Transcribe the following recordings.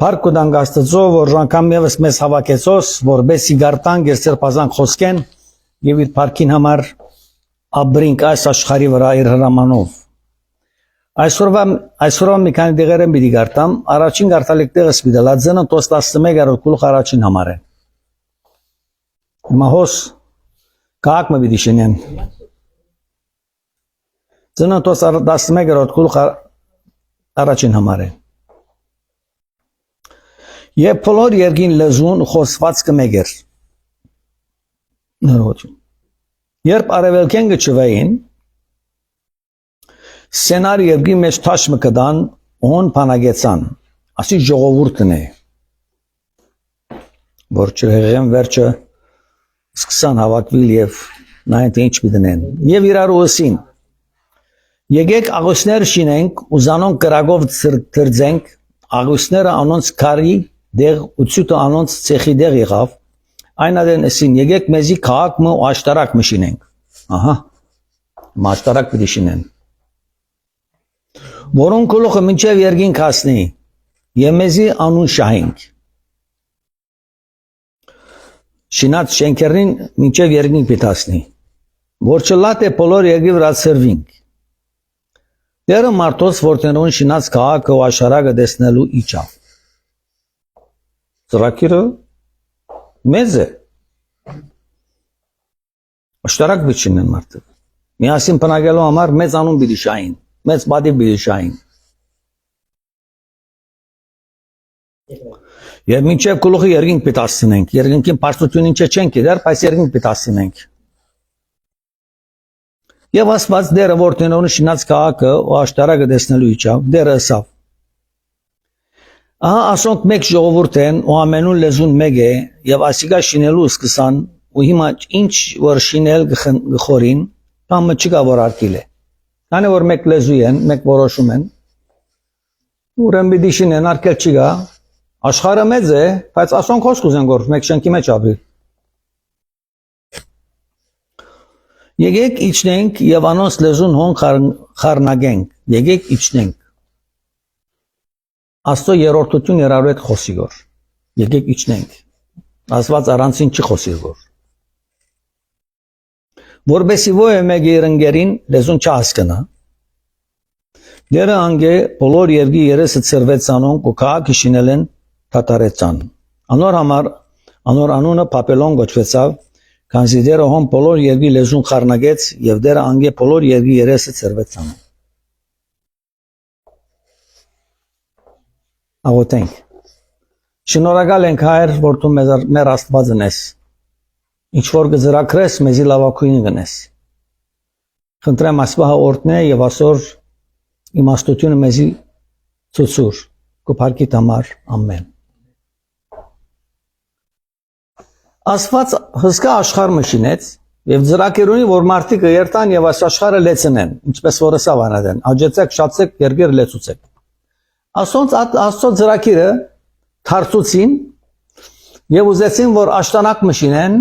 Փառք ու դանք Աստծո, որ անգամ եւս մեզ հավաքեցոս, որբեսի գարտան գերսեր բազան խոսքեն եւ իր փառքին համար աբրինք այս աշխարհի վրա իր հրամանով։ Այսօրվա մի քանի դեղեր եմ պիտի գարտամ, առաջին գարտալիք տեղս պիտի լածենը 11-րդ գլուխ առաջին համար է։ Մահոս կաղաք մը պիտի շենեն։ Ձնը 11-րդ գլուխ առաջին համար է։ Եվ բոլոր երկին լեզուն խոսվածքը մեկ էր։ Երբ արևելքեն գճվեին, սենար երկի մեջ թաշ մը կդան, հոն պանագեցան, ասի ժողովուրդն է, որ չհեղեն վերջը սկսան հավաքվիլ և նայեն թե ինչ պիտենեն, և իրար ուսին, եկեք աղուսներ շինենք, ուզանոնք կրագով թրձենք, աղուսները անոնց կարի դեղ ու ծյութը անոնց ծեխի դեղ եղավ, այն ադեն ասին, եկեք մեզի քաղաք մը ու աշտարակ մը շինենք, ահա, աշտարակ պիտի շինեն, որոնք գլուխը մինչև երկինք հասնի, և մեզի անուն շահենք, շինած շենքերին մինչև երկինք պիտի հասնի, որ չլատ է բոլոր երկի վրա սրվինք, դերը մարդոց որտենոն շինած քաղաքը ու աշտարակը տեսնելու իջավ, ծրագիրը մեծ է, աշտարակ պիտի շինեն մարդը, միասին բնակելու համար մեծ անուն պիտի շահին, մեծ բադի պիտի շահին, և մինչև գլուխը երկինք պիտի հասցնենք, երկինքին պարծություն ինչ չենք իրար, բայց երկինք պիտի հասցնենք, և ասված դերը որտենոն շինած քաղաքը ու աշտարակը տեսնելու իջավ, դերը ասավ, ահա ասոնք մեկ ժողովուրդ են ու ամենուն լեզուն մեկ է և ասիկա շինելու սկսան ու հիմա ինչ որ շինել գխորին, բամը չկա որ արկիլ է, քանի որ մեկ լեզու են, մեկ որոշում են, ուրեմն պիտի շինեն արկել չկա, աշխարհը մեծ է, բայց ասոնք խոսք ուզեն որ մեկ շենքի մեջ ապրի։ Եկեք իջնենք և անոնց լեզուն հոն խառնագենք, եկեք իջնենք։ Աստծո երրորդություն իրարու հետ խոսի գոր, եկեք իջնենք, ասված առանցին չի խոսի գոր, որբեսի ոյ է մեկ իր ընկերին լեզուն չհասկնա, դերը անգե բոլոր երկի երեսը ծրվեցանոնք ու քաղաքը շինել են թատարեցան, անոր անունը Բաբելոն գոչվեցավ, քանզի դերը հոն բոլոր երկի լեզուն խառնագեց և դերը անգե բոլոր երկի երեսը ծրվեցանոնք։ Աղոթենք, շնորհակալ ենք Հայր, որ դու մեր Աստվածն ես, ինչ որ գծրակրես մեզի լավագույնը գնես, խնդրեմ ասպահը օրհնե և ասոր իմաստությունը մեզի ցուցուր, քո փառքիդ համար, ամեն։ Աստված հսկա աշխարհ մշինեց և ծրակերունի որ մարդիկ երթան և այս աշխարհը լեցնեն, ինչպես որ ասավ անադեն, աջեցեք, շացեք, երկեր լեցուցեք։ Ասոնց Աստծո ծրագիրը թարցուցին եւ ուզեցին որ աշտանակ մշինեն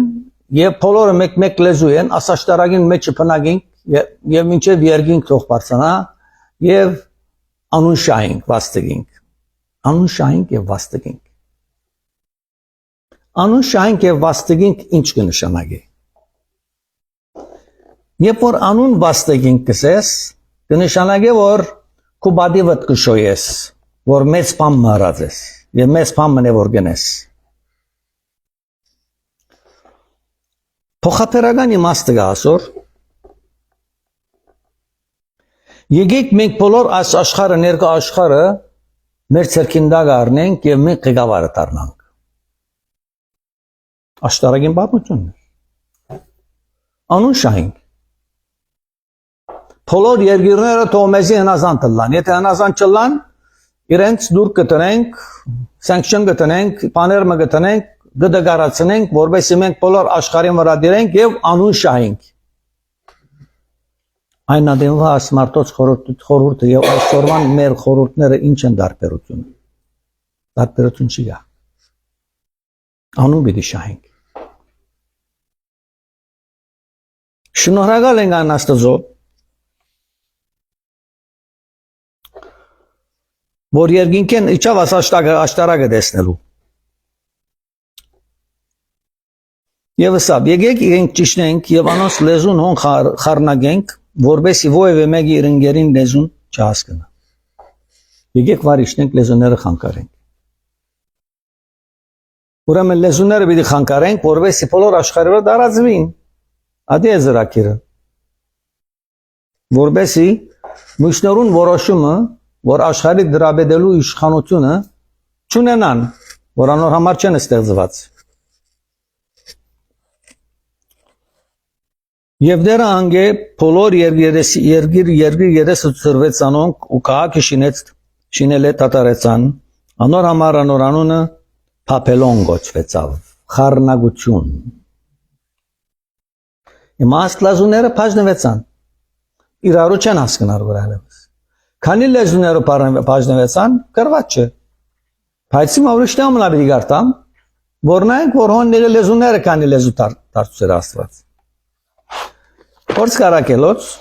եւ բոլորը մեկ լեզու են, աս աշտարակին մեջը բնակենք եւ մինչեւ երկինք թող բարձանա եւ անուն շահենք, վաստակենք։ Անուն շահենք եւ վաստակենք։ Անուն շահենք եւ վաստակենք ինչ կնշանակի։ Երբ որ անուն վաստակենք կսես, կնշանակի որ քո բադիվդ կշոյես, որ մեծ բան մարած ես եւ մեծ բան մնե որ գնես։ Փոխապերական իմաստը ասոր եկեք մենք բոլոր այս աշխարհը ներկա աշխարհը մեր ցերքին դակ առնենք եւ մենք ղեկավարը դառնանք։ Աշտարակին պատմությունն է։ Անուն շահենք։ Բոլոր երկիրները թող մեզի հնազանդ տլան, եթե հնազանդ չլան, իրենց դուր կտնենք, սանկշն կտնենք, բաներ մը կտնենք, գդգարացնենք, որովհետեւ մենք բոլոր աշխարհին վրա դիրենք եւ անուն շահենք։ Այն ադենվա ասմարտոց խորհուրդը եւ այսօրվան մեր խորհուրդները ինչ են դարբերությունը։ Դարբերություն չի գա։ Անուն պիտի շահենք։ Շնորհակալ ենք Աստծո որ երկինքեն իջավ աշտարակը տեսնելու։ Եվ սա եկեք իրենք ճիշտենք եւ անոնց լեզուն հոն խառնագենք, որբեսի ովևէ մեկի իր ընկերին լեզուն չհասկանա։ Եկեք վարիշտենք լեզուները խանգարենք։ Ուրեմն լեզուները պիտի խանգարենք, որբեսի բոլոր աշխարհը դարածվին։ Ադի է զրակիրը։ Որբեսի միշներուն որոշումը, որ աշխարհի դրաբեդելու իշխանությունը չունենան, որ անոր համար չեն ստեղծված։ Եվ դերը անգե բոլոր երկիր երեսը ծրվեց անոնք ու քաղաքը շինել է տատարեցան, անոր համար անոր անունը Փափելոն գոչվեցավ, խառնագություն։ Հիմա ասլազուները բաժնվեցան, իրարու չեն հասկնար վրայլևս։ Քանի լեզուները բաժնվեցան, կրված չէ։ Բայց հիմա ուրիշ տեղ մնա պիտի գարտամ, որ նայենք, որ հոնները լեզուները քանի լեզու դարձուցեր Աստված։ Որց կարակելոց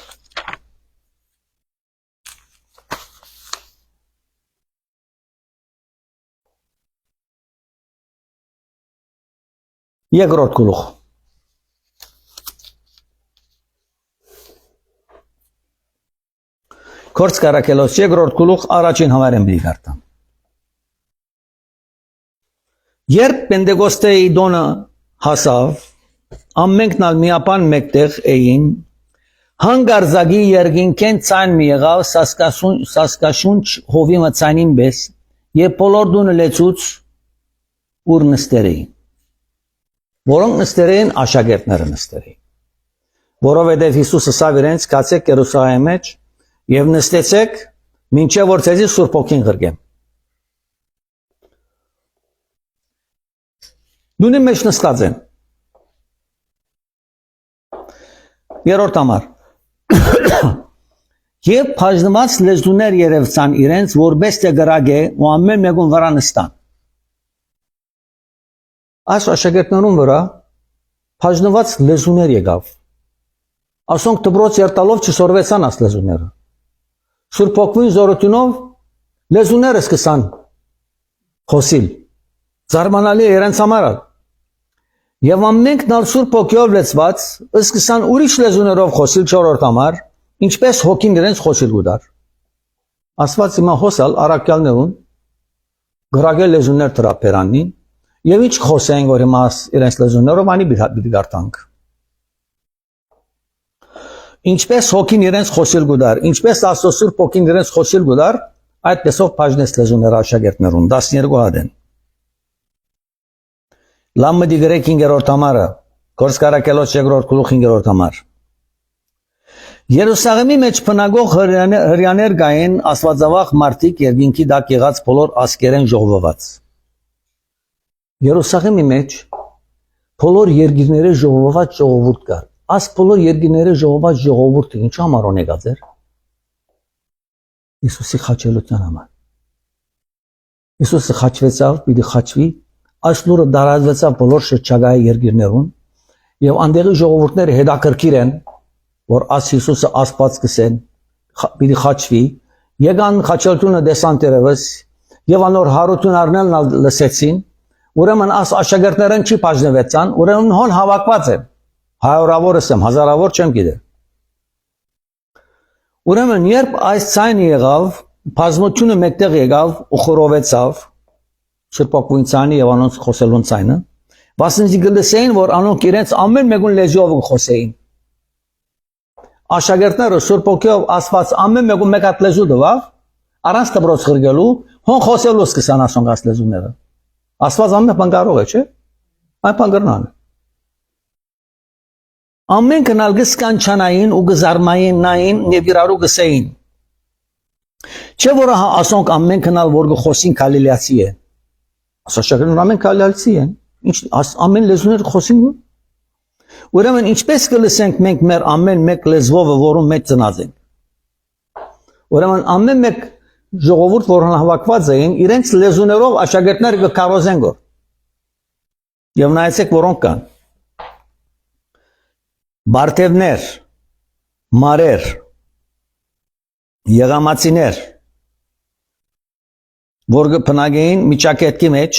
երկրորդ գլուխ Կորց կարակելոց երկրորդ գլուխ առաջին համարեն պիտի գարտամ։ Երբ Պենտեկոստեի դոնը հասավ, ամենքն ալ միապան մեկտեղ էին, հանգարձակի երկինքեն ցան մի եղավ սասկաշունչ հովի մցանին բես, եւ բոլոր դունը լեցուց ուր նստեր էին։ Որոնք նստեր էին աշակերտները նստեր էին։ Որովհետև Հիսուսը ասավ իրենց կացեք Երուսաղեմի մեջ եւ նստեցեք, մինչեւ որ ցեզի Սուրբ Օքին ղրկեմ։ Դունի մեջ նստած են։ Երորդ համար Եվ բաժնված լեզուներ երևցան իրենց, որպես թե գրագե ու ամեն մեկուն վրա նստան։ Այս աշակերտներուն վրա բաժնված լեզուներ եկավ։ Ասոնք դբրոց երտալով չսորվեցան աս լեզուները։ Սուրբ Օքին զորությունով լեզուները սկսան խոսիլ։ Զարմանալի է իրենց համար։ Եվ ամենքն ալ Սուրբ Օքիով լեցված, սկսան ուրիշ լեզուներով խոսիլ չորրորդ համար, ինչպես հոգին իրենց խոսիլ գուդար։ Աստված հիմա հոսալ առաքյալներուն գրագել լեզուներ տրապերանին, եւ ինչ խոսենք, որ հիմա իրենց լեզուներով անի պիտի գարտանք։ Ինչպես հոգին իրենց խոսիլ գուդար, ինչպես Աստծո Սուրբ Օքին իրենց խոսիլ գուդար, այդպեսով բաժնես լեզուները աշակերտներուն 12 հատ են։ Լամը դիգրեք 5-րդ համարը, Գործ Կարակելոց 2-րդ գլուխ 5-րդ համար։ Երուսաղեմի մեջ փնագող հրյաներ կային աստվածավախ մարդիկ երկինքի դակ եղած բոլոր ասկերեն ժողովված։ Երուսաղեմի մեջ բոլոր երկիրների ժողովված ժողովուրդ կար։ Այս բոլոր երկիրների ժողովված ժողովուրդը ինչ համար ունեկած էր։ Հիսուսի խաչելության համար։ Հիսուսը խաչվեցավ, պիտի խաչվի, այս լուրը դարածվեցավ բոլոր շրջագայ երկիրներուն, եւ անդեղի ժողովուրդները հետաքրքիր են, որ աս Հիսուսը Աստված կսեն, պիտի խաչվի, եկան խաչելությունը դեսան տերևս, եւ անոր հարություն առնելն լսեցին, ուրեմն աս աշակերտներն չի բաժնվեցան, ուրեմն հոն հավաքված են, հարյուրավոր եմ, հազարավոր չեմ գիտեր։ Ուրեմն երբ այս ցայնը եղավ, բազմությունը մեկտեղ եկավ ու խորովեցավ, Սուրբ Օքին ցայնը եւ անոնց խոսելուն ցայնը, վասնզի գլսեին, որ անոնք իրենց ամեն մեկուն լեզուով խոսեին։ Աշակերտները Սուրբ Օքիով Աստված ամեն մեկուն մեկ հատ լեզու տվավ, առանց դբրոց ղրգելու, հոն խոսելու սկսան ասոնք աս լեզուները։ Աստված ամեն բան կարող է, չէ՞։ Այն բան կրնան։ Ամեն կնալ գսկանչանային ու գզարմային նային եւ իրարու գսեին։ Չէ՞ որ ասոնք ամեն կնալ որ գխոսին գալիլեացի է։ Աշակերտներն ամեն գալիլեացի են։ Ինչ ամեն լեզուներ խոսին։ Ուրեմն ինչպես կլսենք մենք մեր ամեն մեկ լեզվով, որում մեջ ծնած ենք։ Ուրեմն ամեն մեկ ժողովուրդ, որ հավաքված էին, իրենց լեզուներով աշակերտները կկարոզեն գոր։ Եվ նայեցեք որոնք կան։ Բարտևներ, մարեր, եղամացիներ, որ բնագեին միջակետքի մեջ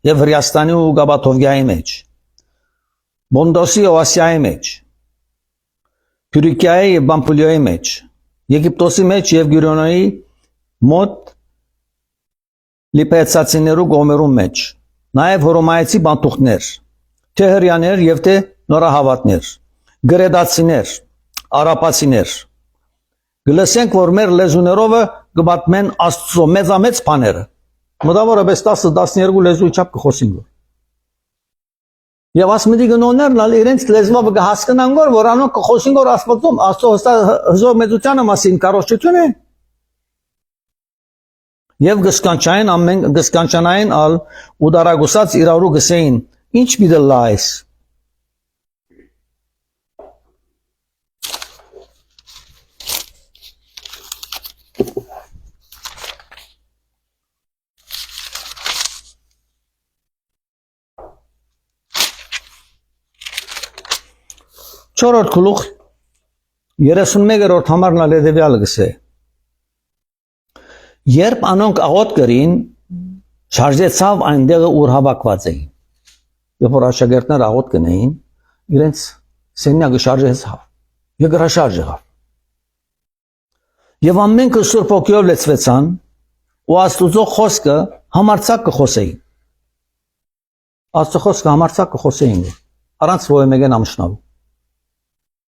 եւ Հրեաստանի ու Գաբաթովգիայի մեջ Բոնդոսի ու Ասիայի մեջ Թուրքիայի եւ Բամբուլիայի մեջ Եգիպտոսի մեջ եւ Գյուրոնայի մոտ լիպեցացիներու գոմերու մեջ նաեւ հռոմայացի բանտուղներ թե հրյաներ եւ թե նորահավատներ գրեդացիներ արապացիներ գլսենք որ մեր լեզուներով կբատմեն Աստծո մեծամեծ բաները մոտավորապես 10-12 լեզու չափ կխոսենք եւ ասմդի գնոներն ալ իրենց լեզվով կհասկանան որ անոնք կխոսին որ Աստծո հզոր մեծությանը մասին կարողություն է եւ գսկանչային ամեն գսկանչանային ալ ու դարագուսած իրարու գսեին ինչ պիտի լայս Չորրորդ գլուխ 31-րդ համարն ալ հետևյալը գսե Երբ անոնք աղոտ կրին շարժեցավ այնտեղը ուր հավաքված էին երբ որ աշակերտները աղոտ կնեին իրենց սենյակը շարժեցավ երկրաշարժ եղավ եւ ամենքը Սուրբ Օգիով լեցվեցան ու Աստծո խոսքը համարձակ կխոսեին Աստծո խոսքը համարձակ կխոսեին առանց ո մեկեն ամշնալու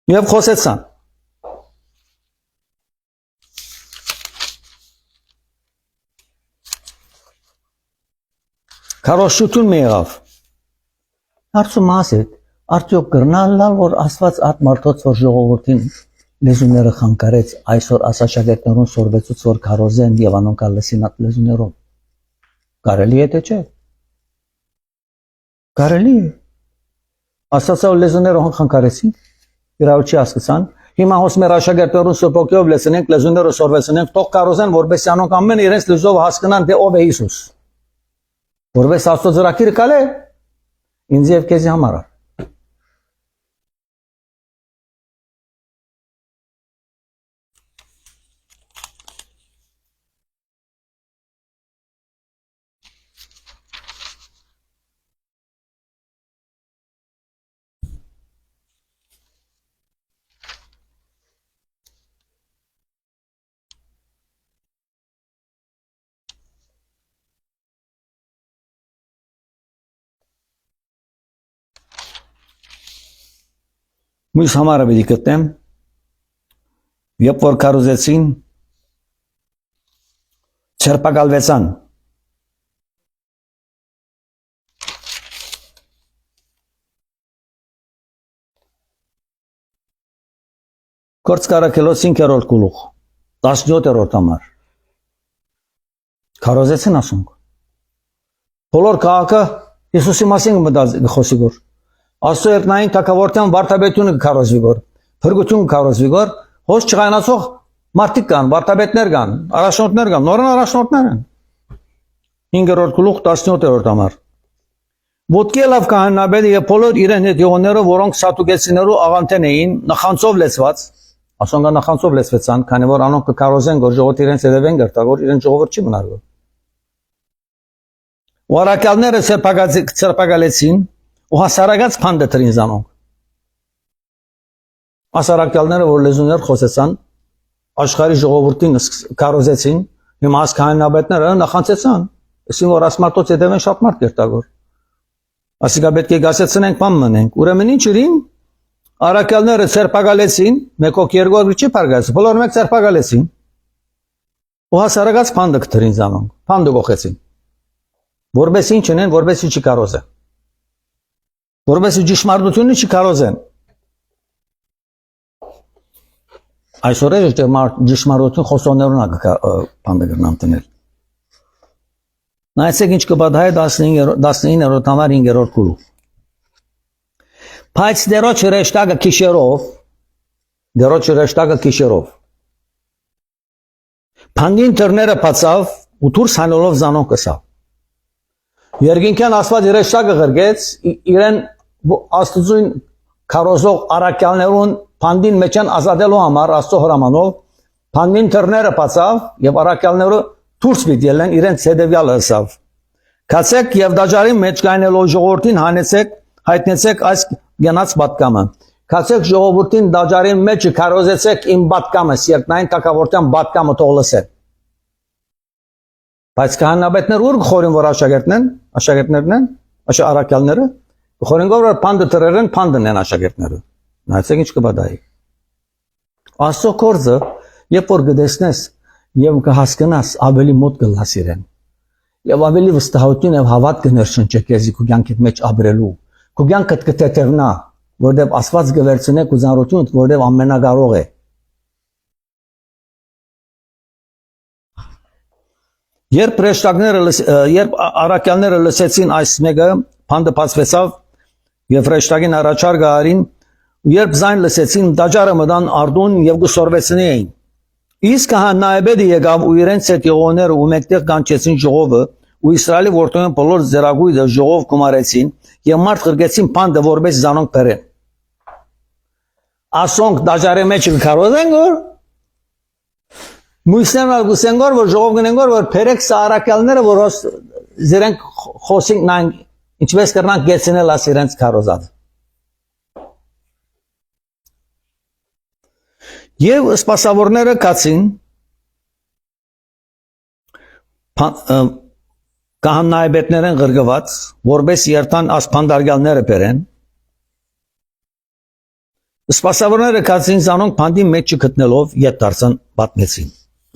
Եվ խոսեցան Քարոշություն մի եղավ Արծում ասեք արդյոք կրնալ լալ որ Աստված այդ մարդոց որ ժողովրդին լեզուները խանգարեց այսօր ասաշակերտներուն սորվեցուց որ քարոզեն եւ անոնք լսին այդ լեզուներով Կարելի է թե չէ Կարելի է Աստծո լեզուները խանգարեցին Իրավ չի հասկացան հիմա հոս մեր աշակերտներուն Սուրբ Օգիով լսենք լեզուները սորվեցնենք թող կարոզեն որովհետեւ անոնք ամեն իրենց լեզվով հասկանան թե ով է Հիսուս որովհետեւ Աստծո ծրագիրը կալ է ինձ եւ քեզի համար Մյուս համարը պիտի գտնեմ երբ որ քարոզեցին չերպակալվեցան Գործ կարակելոց 5-րդ գլուխ 17-րդ համար քարոզեցին ասոնք բոլոր քաղաքը Հիսուսի մասին գխոսի գոր Աստծո երկնային թագավորության վարդապետությունը քարոզվի գոր փրկություն քարոզվի գոր հոս չղայնացող մարդիկ կան վարդապետներ կան առաջնորդներ կան նորեն առաջնորդներ են 5-րդ գլուխ 17-րդ համար Ոտկելավ քահանաբեդը եւ բոլոր իրեն հետ եղողները որոնք սատուկեցիներու աղանթեն էին նախանցով լեցված ասոնք նախանցով լեցվեցան քանի որ անոնք կքարոզեն գոր ժողովուրդ իրենց հետևեն գերտա որ իրեն ժողովուրդ չի մնար գոր Վարակալները ծերպակալեցին ու հասարակած փանդը տրին զանոնք Հասարակալները որ լեզուներ խոսեցան աշխարհի ժողովրդին քարոզեցին հիմա հասկանաբետները նախանցեցան ասին որ ասմարտոց հետևեն շատ մարդ կերտագոր ասիկա պետք է գասեցնենք բան մնենք ուրեմն ինչ իրին արակալները ծերպակալեցին մեկոք երկու չի փարգած բոլորը մեկ ծերպակալեցին ու հասարակած փանդը տրին զանոնք փանդը գողեցին որպես ինչ ունեն որպես չի կարոզեն որպես ճշմարտությունը չի կարոզեն այսօր է ճշմարտություն խոսողներուն բանը գրնամ տնել նայեցեք ինչ կբադահի 19-րդ համար 5-րդ գլուխ բայց դերոջ հրեշտակը քիշերով փանդին դռները բացավ ու դուրս հանելով զանոնք կսավ Երկինքյան Աստված հրեշտակը ղրգեց իրեն Աստծուն քարոզող արակյալներուն փանդին մեջան ազատելու համար Աստծո հրամանով փանդին դռները բացավ եւ արակյալները դուրս պիտի ելեն իրենց հետևյալ հսավ կացեք եւ դաջարի մեջ կայնելով ժողովրդին հայտնեցեք այս գնաց պատկամը կացեք ժողովրդին դաջարի մեջ կարոզեցեք իմ պատկամը երկնային թակավորության պատկամը թող լսեն բայց քահանայապետներ ուր խորին որ աշակերտներն են արաքյալները խորին որ փանդը դրերեն փանդն են աշակերտները նայեցեք ինչ կբադայի Աստծո կորձը երբ որ գտեսնես եւ կհասկանաս ավելի մոտ կլաս իրեն եւ ավելի վստահություն եւ հավատ կներշնչի քեզի քո կյանքիդ մեջ ապրելու քո կյանքդ կտեթևնա որովհետեւ Աստված գվերցնե քո զանրությունը որովհետեւ ամենակարող է երբ արաքյալները լսեցին այս մեկը փանդը բացվեցավ եւ ռեշտագին առաջարկը արին երբ զայն լսեցին դաջարը մտան արդուն եւ գսորվեցին իսկ քահանայապետը եկավ ու իրենց հետ եղողները ու մեկտեղ կանչեցին ժողովը ու Իսրայելի որդոյն բոլոր զերագույթը ժողով կմարեցին եւ մարդ գրգեցին փանդը որպես զանոնք բերեն ասոնք դաջարի մեջ կարոզեն որ մույսներն գուսեն որ ժողով գնեն որ փերեք սարակալները որ զերենք խոսին նան ինչպես կրնանք գեցնել աս իրենց կարոզած Եվ սպասավորները կացին կահանայապետներն գրգված որպես երթան ասփանդարգալները բերեն սպասավորները կացին զանոնք փանդի մեջ գտնելով ետ դարձան պատմեցին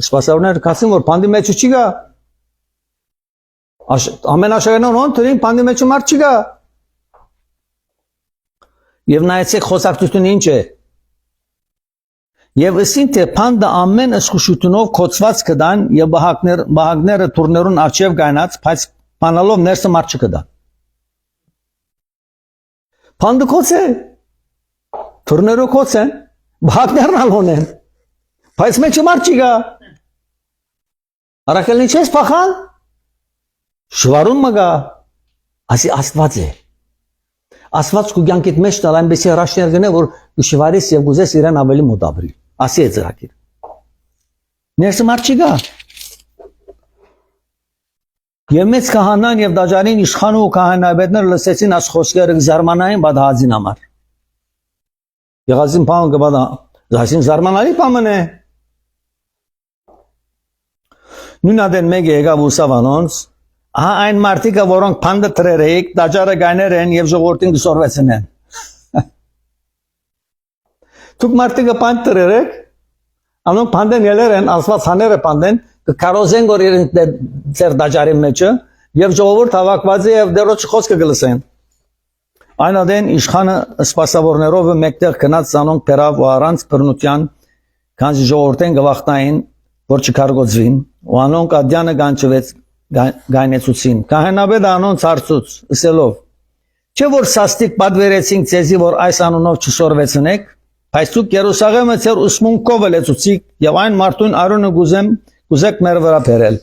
սպասավորները կացին որ փանդի մեջ չի գա ամեն աշակերտներն ոնց դրին փանդի մեջ մարդ չի գա եւ նայեցեք խոսակցությունը ինչ է Եվ ըսին թե փանդը ամեն ըսկուշությունով կոծված կդան եւ բահակները թուրներուն արջև գայնած, բայց փանալով ներսը մարդ չկդան։ Փանդը կոծ է, թուրները կոծ են, բահակներն ալոն են, բայց մեջը մարդ չի գա։ Արաքելն ինչես փախան։ Շվարուն մգա, ասի Աստված է։ Աստված քո կյանքիդ մեջ տալ այնպեսի հրաշքներ գնե որ շվարես եւ գուզես իրեն ավելի մոտ ապրի։ Ասի է ծրագիր։ Ներսը մարդ չի գա։ Եվ մեծ քահանան եւ դաջարին իշխանը ու քահանայապետները լսեցին այս խոսքերը զարմանային բադհազին համար։ Եղածին բան կբադա, զասին զարմանալի բան է։ Նույնադեն մեկ եկավ ուսավանոնց Ահա այն մարդիկը, որոնք փանդը թրեր էիք, դաջարը գայներ են եւ ժողովրդին գսորվեցին են։ Դուք մարդիկը փանդ թրեր եք, անոնք փանդեն ելեր են, ասված հաները փանդեն, կկարոզեն որ իրեն ձեր դաջարի մեջը եւ ժողովուրդ հավաքված է եւ դեռ խոսքը գլսեն։ Այնադեն իշխանը սպասավորներով մեկտեղ գնաց անոնք բերավ ու առանց բռնության, քանզի ժողովրդեն գվախտային, որ չկարգոծվին, ու անոնք ադյանը կանչվեց գայնեցուցին քահանայապետը անոնց հարցուց ասելով չէ որ սաստիկ պատվերեցինք ձեզի որ այս անունով չսորվեցնեք բայց դուք Երուսաղեմը ձեր ուսմունքով լեցուցիք եւ այն մարդուն Արոնը գուզեք մեր վրա բերել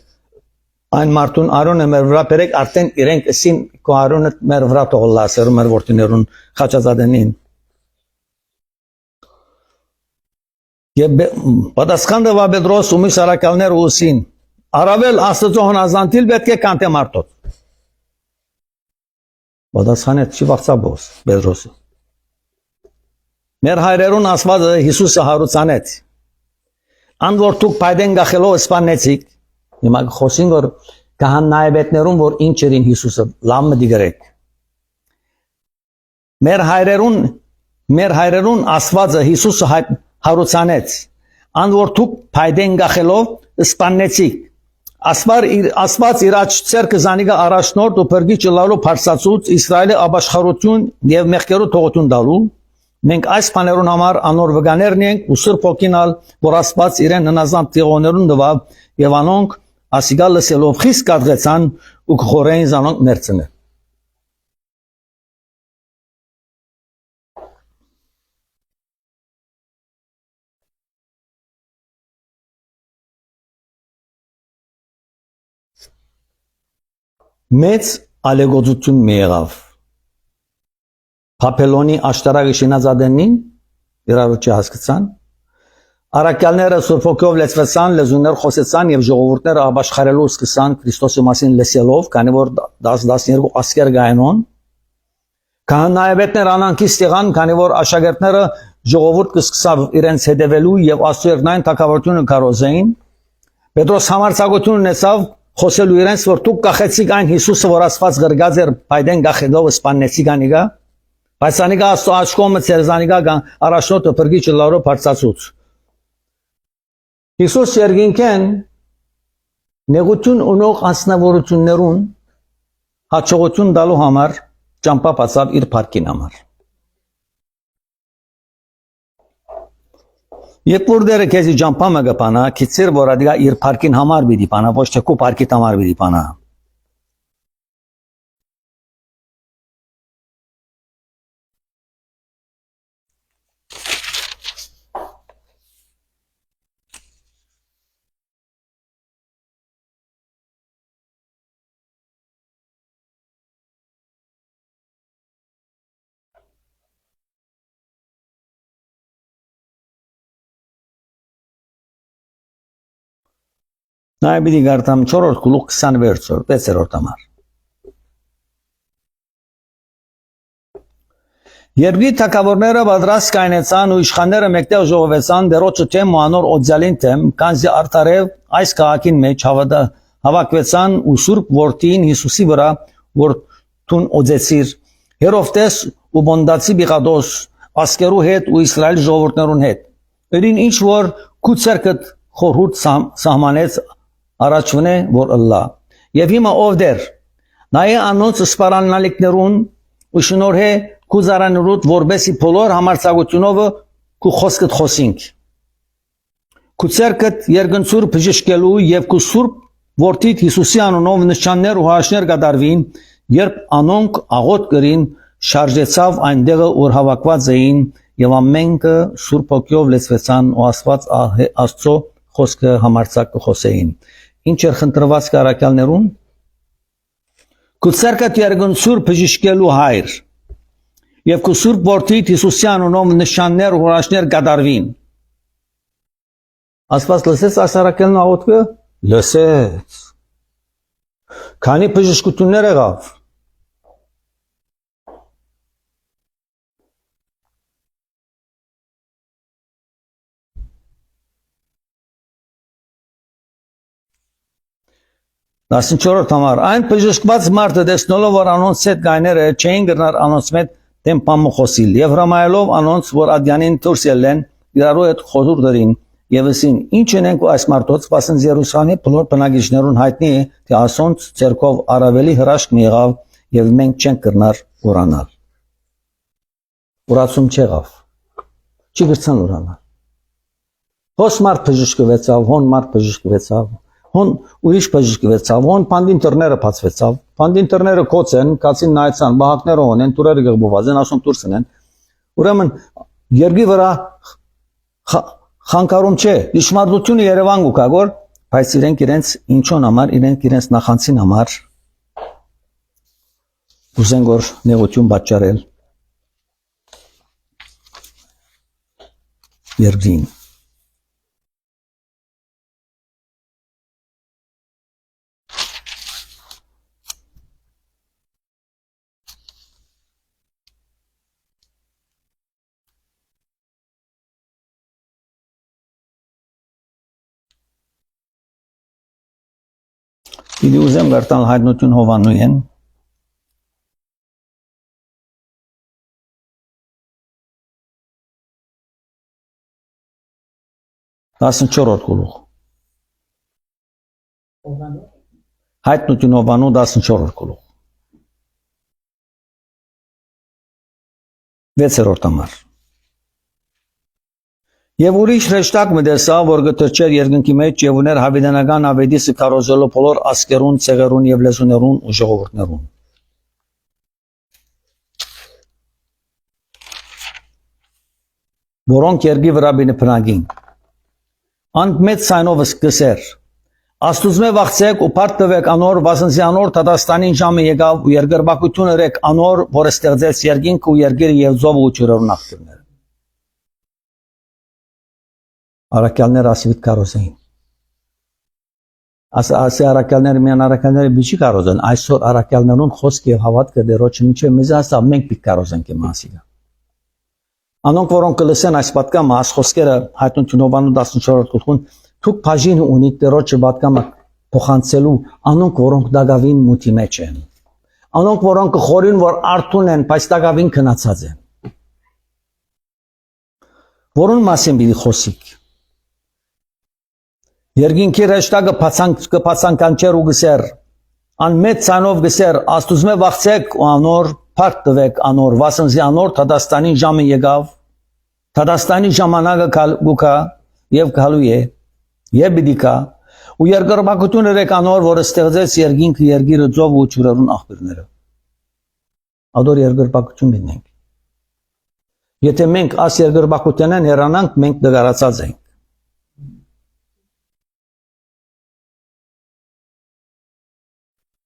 այն մարդուն Արոնը մեր վրա բերեք արդեն իրենք ասին քո Արոնը մեր վրա թողլա ասեր մեր որդիներուն խաչազադենին եւ պատասխանը Պետրոս ու մյուս արաքյալները ուսին Արավել Աստծո հնազանդիլ պետք է կանտե մարդոց։ Պատասխանեց չի վախծաբոս Պետրոսը։ Մեր հայրերուն ասվածը Հիսուսը հարուցանեց։ Ան որ դուք փայդեն գախելով սպանեցիք, հիմա խոսին որ քահանայապետներուն որ ինչ երին Հիսուսը լամը դիգրեք։ Մեր հայրերուն ասվածը Հիսուսը հարուցանեց։ Ան որ դուք փայդեն գախելով սպանեցիք Աստված իր աչքերը զանիգա առաջնորդ ու փրկիչ լալու փարսացուց Իսրայելի ապաշխարություն եւ մեղքերու թողություն տալու մենք այս բաներուն համար անոր վկաներն ենք ու Սուրբ Հոգինալ որ Աստված իրեն հնազանդ տղաներուն տվավ եւ անոնք ասիգա լսելով խիստ կատղեցան ու խորային զանոնք ներծնե Մեծ ալեգոծություն մի եղավ Փափելոնի աշտարակը շինածադենին իրարու չհասկացան Արաքյալները Սուրբ Հոգով լեցվեցան, լեզուներ խոսեցան եւ ժողովուրդները ապաշխարելու սկսան Քրիստոսի մասին լսելով, քանի որ 10-12 ասկեր գայնոն Քահանայապետներ անանքից եղան, քանի որ աշակերտները ժողովուրդ կսկսավ իրենց հետևելու եւ Աստծո երկնային թագավորությունը կարոզեին։ Պետրոս համարձակություն ունեցավ խոսելու իրենց, որ դուք կախեցիք այն Հիսուսը, որ Աստված գրգած էր, փայդեն գախեդով սպանեցիք անիգա, բայց անիգա Աստծո աչքոմը ցերզանիգա առաջնորդը բրգիչը լարով հարցացուց։ Հիսուս երկինքեն նեղություն ունող անձնավորություններուն հաջողություն տալու համար ճամփա բացավ իր փառքին համար։ Երբ որ դերը քեզի ճամփա մը գանա, քիծեր որ ադիգա իր փառքին համար բիդի բանա, ոչ թե քո փառքի համար բիդի բանա։ Նայ բիդի գարտամ 4-րդ գլուխ 26-րդ համար։ Երկրի թագավորները պատրաստ կայնեցան ու իշխանները մեկտեղ ժողովեցան դերոջը թեմ ու անոր օձյալին թեմ, կանզի արդարև այս քաղաքին մեջ հավաքվեցան ու Սուրբ Որդին Հիսուսի վրա, որ թուն օձեցիր, Հերովտես ու Բոնդացի Բիղադոս, ասկերու հետ ու Իսրայել ժողովուրդներուն հետ։ Երին ինչ որ քուցերկդ խորհուրդ սահմանեց առաջվնե որ ըլլա։ Եվ հիմա ով դեր, նայե անոնց սպարանալիքներուն ու շնորհե քուզարանուրուտ որբեսի բոլոր համարձակությունով քու խոսքդ խոսինք։ Քուցերկդ երկնցուր բժշկելու եւ քու Սուրբ Որդիդ Հիսուսի անունով նշաններ ու հաշներ կդարվին, երբ անոնք աղոտ կրին, շարժեցավ այնտեղը որ հավաքված էին եւ ամենքը Սուրբ Հոգով լեցվեցան ու Աստծո խոսքը համարձակ կխոսեին։ Ինչ էր խնդրված կարակալներուն։ Քուցերկդ երկնցուր բժշկելու հայր եւ քու Սուրբ Որդիդ Հիսուսի անունով նշաններ ու հրաշքներ կդարվին։ Աստված լսեց ասարակելն աղոթքը, լսեց։ Քանի բժշկություններ եղավ։ Դասնչորդ համար այն բժշկված մարդը տեսնելով որ անոնց հետ գայները չէին գրնար անոնց հետ դեմ պամը խոսիլ եւ հրամայելով անոնց որ ադյանին դուրս ելեն իրարու հետ խորհուրդ դրին եւ ասին ինչ ունենք այս մարդոց վասն Երուսաղեմի բոլոր բնակիչներուն հայտնի է թե ասոնց ցերկով արավելի հրաշք մի եղավ եւ մենք չենք գրնար ուրանալ ուրացում չեղավ չի գրցան ուրանալ հոս մարդ բժշկվեցավ հոն մարդ բժշկվեցավ Հոն ուրիշ բժշկվեցավ, հոն պանդինտերները բացվեցավ, պանդինտերները կոց են, կացին նայցան, բահակները հոն են, տուրերը գղբոված են, ասում տուրսն են, ուրեմն երկի վրա խանկարում չէ, իշմարդությունը Երևան գուկագոր, բայց իրենք իրենց ինչոն համար, իրենք իրենց նախանցին համար ուզեն գոր նեղություն պատճառել երկրին Իդի ուզեմ գարտալ հայտնություն Հովաննույեն Դասնչորդ գլուխ Հայտնություն Հովանու 14-րդ գլուխ 6-րդ համար Եվ ուրիշ հրեշտակ մտեցավ, որ գտրչեր երկնքի մեջ եւ ուներ հավիտենական ավետիսը կարոզելով բոլոր ասկերուն, ցեղերուն եւ լեզուներուն ու ժողովուրդներուն։ Որոնք երկի վրա բնապնագին։ Անդ մեծ ցայնով սկսեր։ Աստուծմե վախցեք ու բարդ տվեք անոր վասնզի անոր Տադաստանին ժամը եկավ ու երկրբակությունը ռեք անոր, որ ստեղծեց երկինք ու երկիրը եւ ծովը ու ջրերուն աղբյուրները։ Արաքյալները ասիվիտ կարոզային։ Ասի արաքյալները միան արաքյալները բիչի կարոզեն, այսօր արաքյալներուն խոսք եւ հավատքը դերոջ միջև մեզ ասա մենք պիտի կարոզենք մասիկա։ Անոնք որոնք կլսեն այս պատկամը, այս խոսքերը հայտնությունովանու 14-րդ գլխուն, թուք բաժին ունի դերոջը պատկամը փոխանցելու, անոնք որոնք դագավին մութի մեջ են։ Անոնք որոնք խորին որ արթուն են, բայց դագավին քնացած են։ Որոն մասին պիտի խոսիկ։ Երկինքի ռեշտակը կփացանկանչեր ու գսեր, անմեծ ցանով գսեր, աստուծմե վախցեք ու անոր փառք տվեք անոր, վասնզի անոր Թադաստանի ժամը եկավ, Թադաստանի ժամանակը գուկա եւ գալու է, եւ բիդիկա, ու երկրպագություն եք անոր, որը ստեղծեց երկինքը, երկիրը, ծով ու ջուրերուն աղբյուրները։ Ադոր երկրպագություն բինենք։ Եթե մենք աս երկրպագութենեն հեռանանք, մենք դգարացած ենք։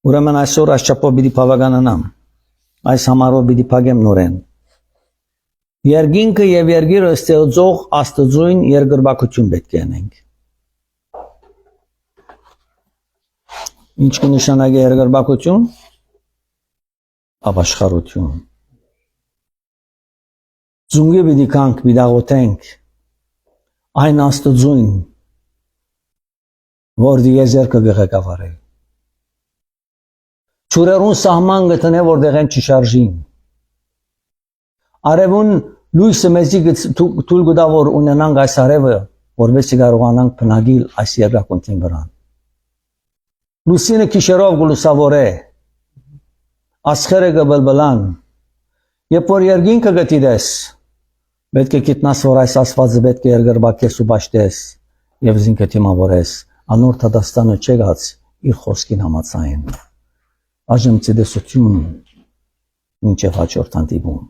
Ուրեմն այսօր այս չափով պիտի բավականանամ, այս համարով պիտի փակեմ նորեն։ Երկինքը եւ երկիրը ստեղծող Աստծուն երկրպագություն պետք է ունենք։ Ինչ կնշանակի երկրպագություն? Ապաշխարություն։ Ձունգի պիտի կանք, պիտի աղոթենք այն Աստծուն, որ դիեզերքը գղեկավարի։ Չուրերուն սահման գտնե որտեղ են չշարժին։ Արևուն լույսը մեզի թույլ կտա որ ունենանք այս արևը, որովհետեւ կարողանանք բնագիլ այս երկրակունքին վրան։ Լուսինը քիշերով գլուսավորե, ասխերը կբլբլան, երբ որ երկինքը գտիրես, պետք է գիտնաս որ այս ասվածը պետք է երկրպագես ու ճաշտես եւ զինքը թիմավորես, անոր Թադաստանը չեղած իր խոսքին համաձայն։ Այժմ ցեդեսություն մինչև հաջորդ հանդիպում։